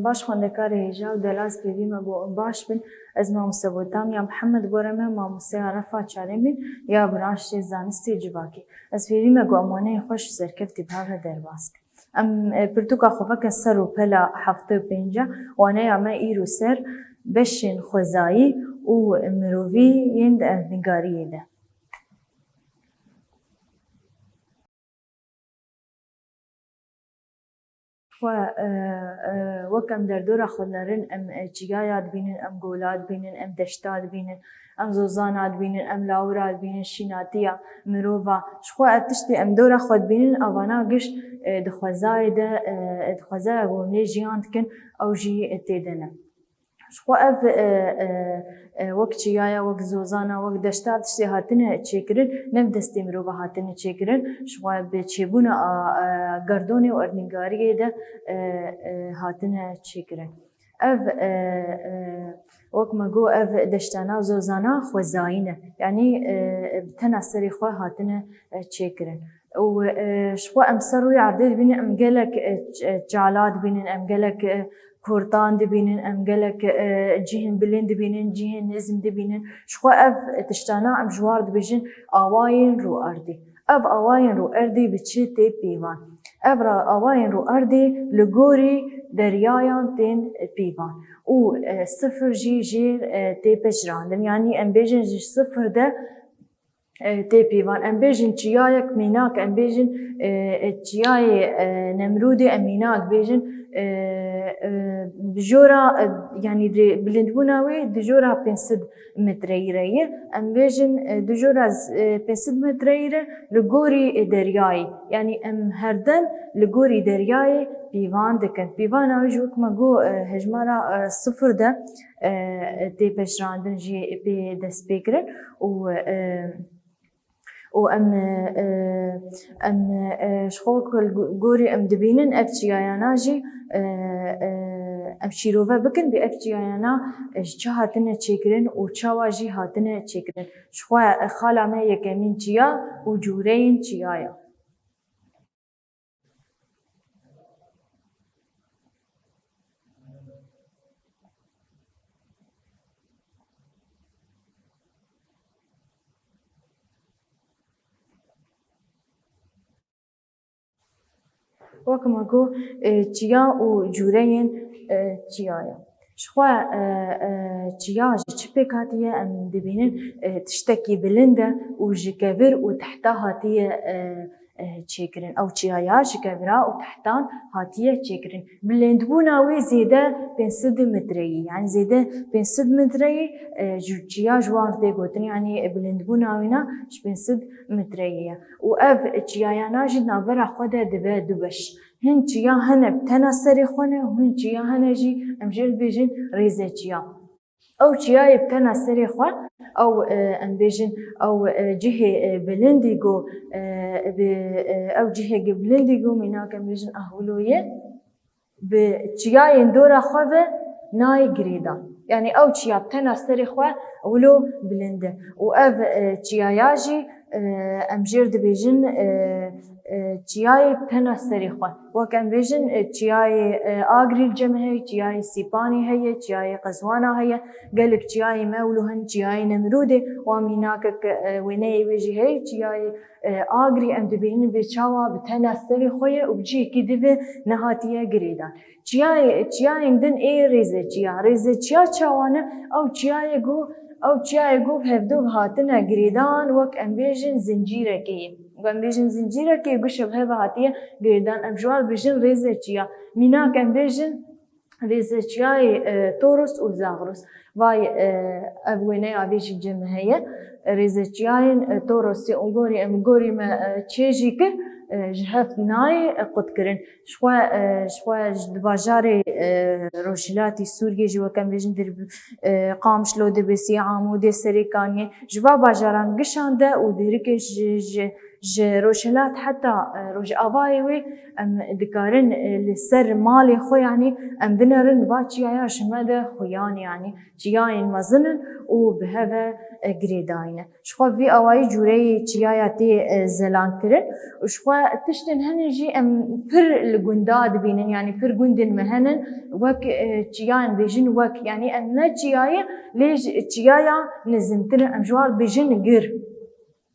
باش خوندکاری هجا و دلاز پیوی مگو باش بین از ماموسه بودم یا محمد بورمه ماموسه عرفا چاره بین یا برانشتی زانستی جواکی از پیوی مگو امانه خوش سرکفتی بهاو درباسک ام پرتوکا خوفک سر و پلا هفته پنجا وانه اما ایرو سر بشین خوزایی و مروی یند نگاریه ده وەکەم دەردۆرە خۆلەرن ئەم جیایات بینن ئەم گۆلات بینن ئەم دەشتات بینن ئەم زۆزانات بینن ئەم لاورات بینن شیناتیە مرۆڤە شخوا ئەv tiştê em dora xwe dibînin evana giş dixweze gomlê jiyan dikin ew jî têde ne şixwe ev wek çiyaya wek zozana wek deşta tiştê hatine çêkirin nev destê mirova hatine çêkirin şixwe bi çêbûna gerdonê û erdnîgariyê de hatine çêkirin ev wek me got ev deştana zozana xwezayî ne yanî tena serê xwe hatine çêkirin û şixwe em ser rûyê erdê dibînin em gelek çala dibînin em gelek kurtan dibînin em gelek cihên bilind dibînin cihên nizm dibînin şixwe ev tiştana em ji war dibêjin awayên rûerdî ev awayên rûerdî bi çi tê pîvan ev awayên rûerdî li gorî deryayan tên pîvan û sıfır jî jêr tê pejirandin yanî em bêjin ji sıfır de tê pîvan em bêjin çiyayek mînak em bêjin çiyayê Nemrûdê em mînak bêjin dijora yanî bilindbûna wê dijora 500 metreyî re ye em bêjin dijora 500 metreyî re li gorî deryayê yanî em herdem li gorî deryayê pîvan dikin pîvana wê jî wek me got hejmara sıfır de tê pejirandin jî pê dest pê kirin û û em ji xwe gorî em dibînin ev çiyayana jî em şîrove bikin bê ev çiyayana ji çi hatine çêkirin û çawa jî hatine çêkirin ji xwe xala me yekemîn çiya û cûreyên çiyaya wek me got çiya û cûreyên çiyaya ji xwe çiya ji çi pêk hatiye em dibînin tiştekî bilind e û ji kevir û tehta hatiye çêkirin ew çiyaya ji kevira û tehtan hatiye çêkirin bilindbûna wê zêde 500 metreyî yani zêde 500 metreyî ji çiya ji wan tê gotin yanî bilindbûna wî na ji 500 metreyî ye û ev çiyayana jî navbera xwe de dibe du beş hin çiya hene tena serê xwe ne û hin çiya hene jî em jê dibêjin rêze çiya ew çiyayê bi tena serê xwe ew em bêjin ew cihê bilindî got ew cihê bilindî got mînak em bêjin ahûloyê bi çiyayên dora xwe ve nayê girêdan yanî ew çiya bi tena serê xwe wilo bilind e û ev çiyaya jî em jêr dibêjin çiyayê bi tena serê xwe wek em bêjin çiyayê Agrî cem heye çiyayê Sîpanî heye çiyayê Qezwana heye gelek çiyayê me wilo hin çiyayê Nemrûdê wan mînakek wêneyê wê jî heye çiyayê Agrî em dibînin vê çawa bi tena serê xwe ye û bi cihekî divê nehatiye girêdan çiyayên din ê rêze çiya rêze çiya çawan e ew çiyayê got hevdû hatine girêdan wek em bêjin zincîrekê ye em bêjin zincîrekê gişev hev hatiye girêdan em ji wan dibêjin rêze çiya mînak em bêjin rêze çiyayê Toros û Zagros vay ev wêneya vê jî cem heye rêze çiyayên Torosê û gorî em gorî me çê jî kir ji hev nayê qut kirin ji xwe di bajarê Rojhilatê Sûriyê jî wek em bêjin Qamişlo Dibêsî Amûdê Serêkaniyê ji va bajaran gişan de û dêrikê ji جي روشلات حتى روج آواي وي ام دكارن لسر مالي خو يعني ام بنرن با چيايا شمده خويان يعني چياين مزنن و بهذا گريداينه شخوا في آواي جوري چيايا تي زلان كرن وشخوا تشتن هنجي ام پر لگنداد بينن يعني پر گندن مهنن وك چياين بيجن وك يعني ام نا چيايا ليج چيايا نزمتر ام جوار بيجن گر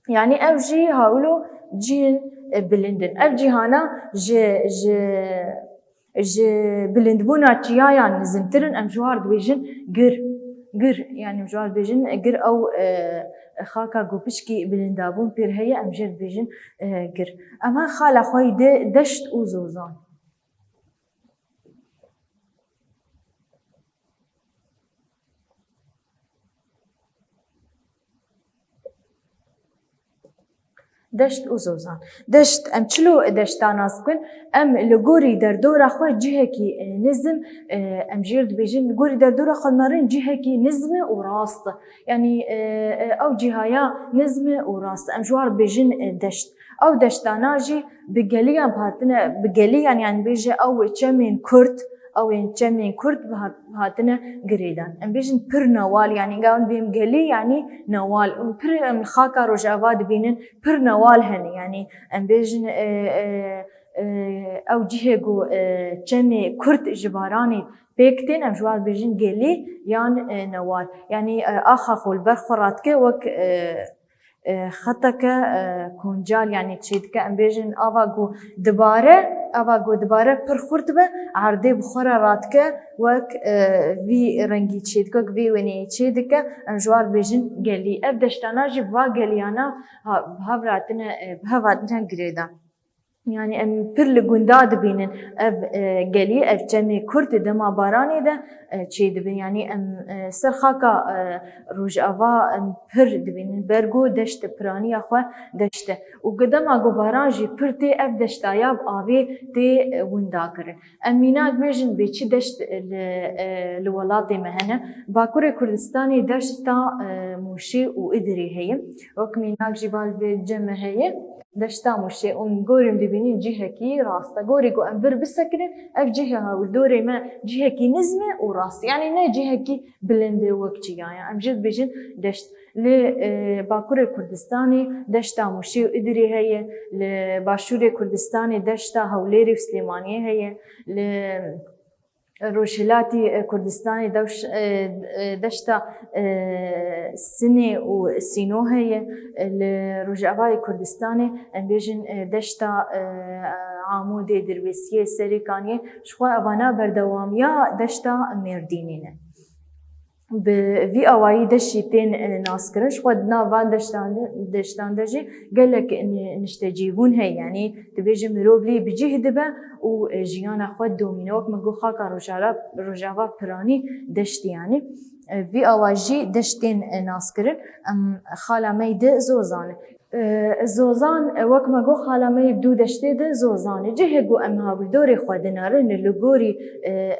يعني اف جي هاولو جين بلندن اف جي هانا ج بلندبونا چيايا نزمترن ام جوار بيجن گر يعني جوار بيجن گر او خاكا گوپشكي بلندابون بير هي ام جر بيجن گر اما خالا خوي دشت او زوزان دشت و زوزان دشت ام چلو دشتاناز کن ام لگوری در دور خو جهه کی نظم ام جرد بیجن لگوری در دور خو نارن جهه کی نظم و راست يعني او جهايا نظم و راست ام جوار بیجن دشت او دشتاناجي بقليا بهاتنا بقليا يعني بيجي او چمين كرد او ان چمين كرد بهاتنا قريدان ام بيجن پر نوال يعني قاون بيم قلي يعني نوال پر ام خاكا روجاواد بينن پر نوال هني يعني ام بيجن او جهگو چمي كرد جباراني بيكتين ام جوار بيجن قلي يان نوال يعني اخا خول برخوراتك وك خطك كونجال يعني تشيدك ام بيجن افاغو دباره پر خورتبه عرضه بخوره راتك وك في رنگي تشيدك وك في وني تشيدك ام جوار بيجن قلي ابدشتانا جبوا قليانا بهواتنا قريدا يعني ام پر لگنداد بينن اف قلي اف جمي كرد دما باراني ده چي دبن يعني ام سرخاكا روج افا ام پر دبين برگو دشت پراني اخوا دشت و قدم اگو باران جي پر تي اف دشتاياب آوي تي وندا کرن ام ميناك بيجن بيچي دشت لولاتي مهنه باكور كردستاني دشتا موشي و ادري هي وك ميناك جبال بجمع هي دشتا موشي ونقورم دبينين جهكي راستا قوريقو انبر بسكرين اف جهها والدوري ما جهكي نزمة وراس يعني نا جهكي بلند وقتي يعني ام جد بيجن دشت لباكور كردستاني دشتا موشي وادري هي لباشور كردستاني دشتا هوليري وسليمانية هي روشلاتي كردستاني دشتا سنة وسينو هي الرجعواي كردستاني بيجن دشتا عامودي درويسية سريكانية شخوا أبانا بردواميا دشتا مردينينه بفي أواي دشتين ناس كرش ودنا فان دشتان دجي قال لك إن نشتجيبون هي يعني تبيجي مروبلي بجهدبه وجيانا خود دومينوك مجو خاكا رجعوا براني دشت يعني في أواجي دشتين ناس كرن أم خالا ميد زوزان زوزان وقت ما جو خالا مي بدو دشته ده زوزان جهگو ام هاول دوري خودنارن لگوري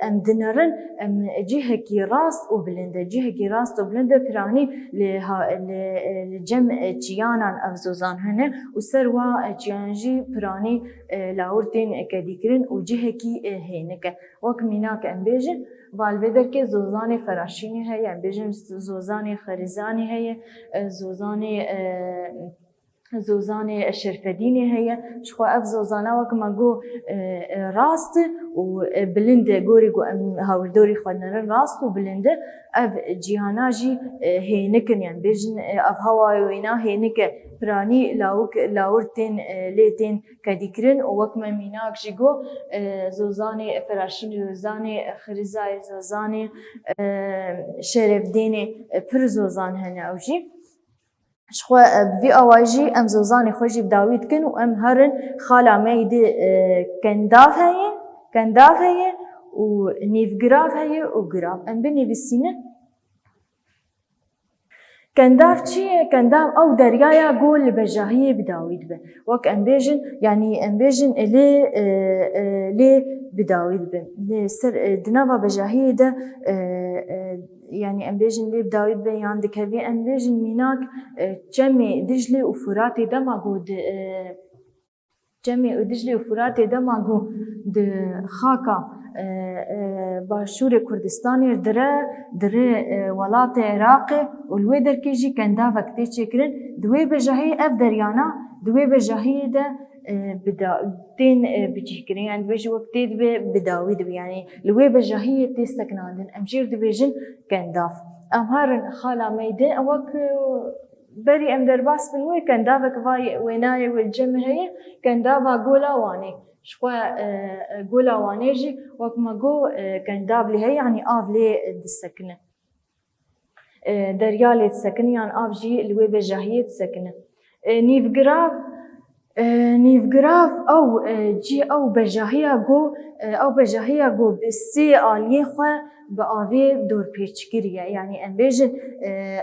ام دنارن ام جهگي راست وبلنده جهگي راست وبلنده براني لجمع جيانان اف زوزان هنه وسروا جيانجي براني لاورتين كديكرن وجهگي هينك وقت ميناك ام بيجن والبدر که زوزان فراشینی هی بیشتر زوزان خریزانی هی زوزان شرفدینی هی شخو اف زوزانا وکما گو راست و بلنده گوری گو هاول دوری خودنرن راست و بلنده اف جیهاناجی هینکن یعنی بیشتر اف هوای وینا هینکه برانی لاورتين ليتين كديكرن ووكما ميناك جيجو زوزاني فراشين زوزاني خريزاي زوزاني شرف ديني پر زوزان هنا اوجي شخوا في اواجي ام زوزاني خوجي بداويد كن وام هرن خالا ميدي كنداف هي ونيف جراف هي وجراف ام بني بالسنه كنداف چیه؟ كنداف او دریایا گول بجاهی بداوید به وک امبیجن يعني امبیجن لی بداوید بن سر دنوا بجاهی ده يعني ام بيجن لي بداوید بن يعني دكبي ام بيجن ميناك جمع دجلي وفرات دماغو جمع دجلي وفرات دماغو د خاكا باشور كردستان در ولات عراق والوي دركيجي كندا وقتي چكرن دوي بجاهي اف دريانا دوي بجاهي ده بدا تين بتشكرين يعني بيجي وقتي بداوي دبي يعني لوي بجاهي تستكنادن امجير دبيجن كنداف امهارن خالا ميدن اوك بري ام درباس بالوي كندافك فاي ويناي والجمع هي كندافا قولا واني شخوا قولا وانيجي وكما قو كنداف لي هي يعني آف لي السكنة دريالي تسكن يعني آف جي لوي بجاهي تسكنه نيف جراف او جي او بجاهية جو بسي آليه خوا بآوي دور پیچگیریه يعني ام بيجن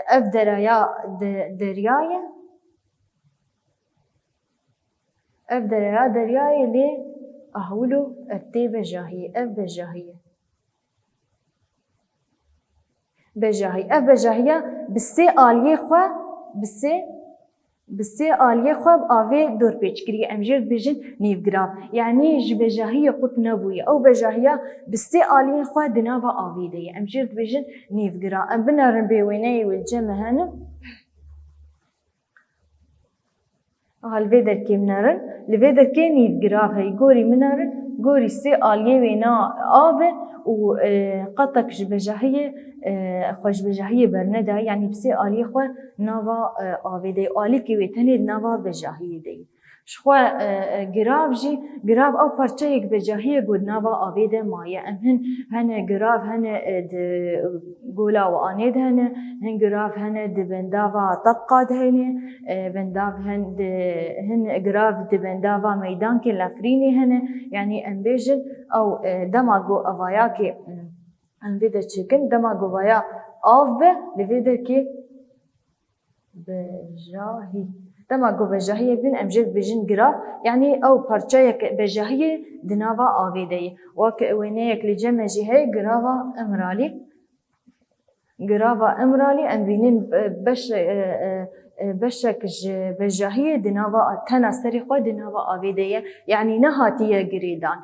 اف دریایه لی اهولو ارتي بجاهية اف بجاهية بسي آليه خوا بسي آليه خواب آوه دور پیچگیری امجر بيجن نيف جراف يعني بجاهية قط نبوية أو بجاهية بسي آليه خواب دناوا آوه دي امجر بيجن نيف جراف ام بنارن بيويني والجمع هنا هالفيدر كي منارن لفيدر كي نيف جراف هاي قوري منارن قوري سي آليه وينا آوه وقطك جبجاهية خوش بجاهية برندا يعني بسي آليه خو نوا آوه دي آلي كي ويتني نوا بجاهية دي شخوا جراف او پرچه یک بجاهية قد نوا آوه دي مايا هن جراف هن قولا وآنيد هن جراف هن دي بنداوا طبقات بنداف هن جراف دي بنداوا ميدان كي لافريني يعني انبيجن او دماغو اواياكي انفيدر چكن دماغو ويا آف به لفيدر كي بجاهي دماغو بجاهي بين امجد بيجن جراف يعني او پرچه بجاهي دناوا آوه دي وك وينيك لجمع جهي جرافا امرالي ام بينين بشك بجاهية دناوا تنا سريخوا دناوا آويدية يعني نهاتية قريدان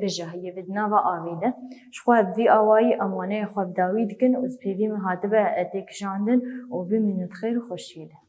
بجاهية بدناوا آويدة شخواب في آواي أمانة خواب داويد كن وزبيبي مهاتبة تكشاندن وبمنت خير وخشيلة